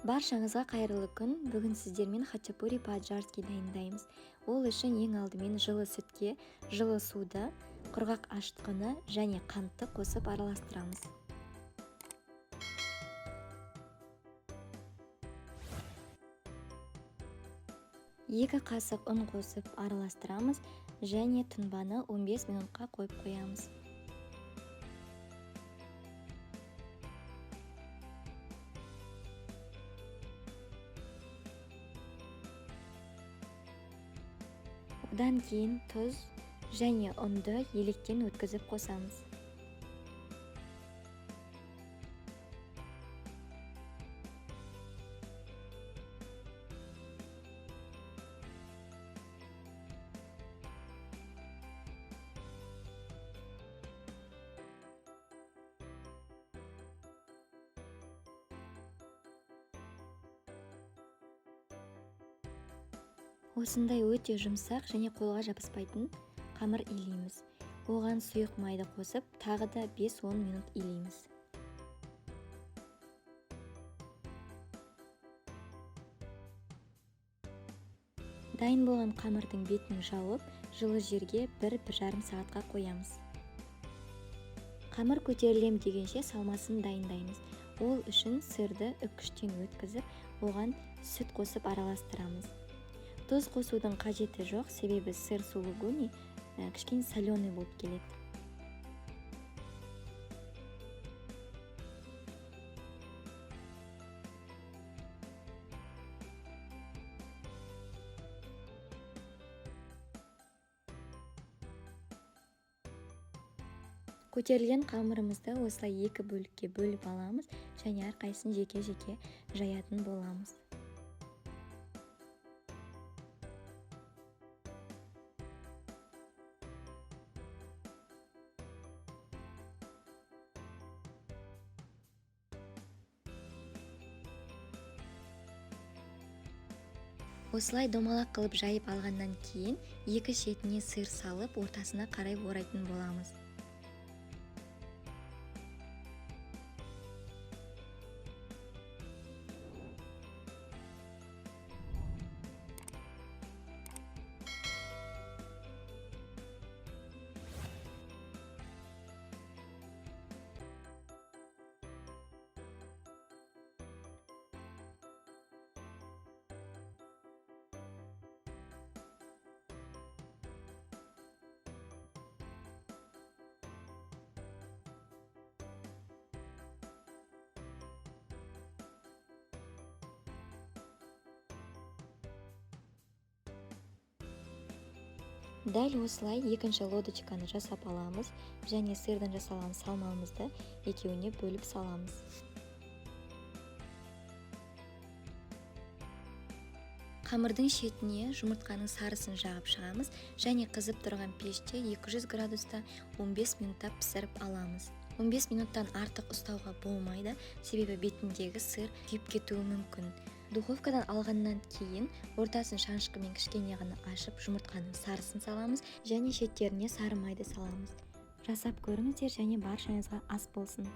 Баршаңызға қайырлы күн. Бүгін сіздермен хачапури по-аджарски дайындаймыз. Ол үшін ең алдымен жылы сүтке, жылы суды, құрғақ ашытқыны және қантты қосып араластырамыз. Екі қасық ұн қосып араластырамыз және тұнбаны 15 минутқа қойып қоямыз. Одан кейін тұз және ұнды електен өткізіп қосамыз. Осындай өте жұмсақ және қолға жабыспайтын қамыр илейміз. Оған сұйық майды қосып, тағы да 5-10 минут илейміз. Дайын болған қамырдың бетін жауып, жылы жерге 1-1,5 сағатқа қоямыз. Қамыр көтерілем дегенше салмасын дайындаймыз. Ол үшін сырды үккіштен өткізіп, оған сүт қосып араластырамыз. Тұз қосудың қажеті жоқ, себебі сыр сулугуни кішкене соленый болып келеді. Көтерілген қамырымызды осылай 2 бөлікке бөліп аламыз және әрқайсысын жеке-жеке жаятын боламыз. Осылай домалақ қылып жайып алғаннан кейін, екі шетіне сыр салып, ортасына қарай орайтын боламыз. Дәл осылай екінші лодочканы жасап аламыз және сырдан жасалған салмамызды екеуіне бөліп саламыз. Қамырдың шетіне жұмыртқаның сарысын жағып шығамыз және қызып тұрған пеште 200 градуста 15 минутта пісіріп аламыз. 15 минуттан артық ұстауға болмайды, себебі бетіндегі сыр күйіп кетуі мүмкін. Духовкадан алғаннан кейін ортасын шанышқымен кішкене ғана ашып, жұмыртқаның сарысын саламыз және шеттеріне сары майды саламыз. Жасап көріңіздер және баршаңызға ас болсын.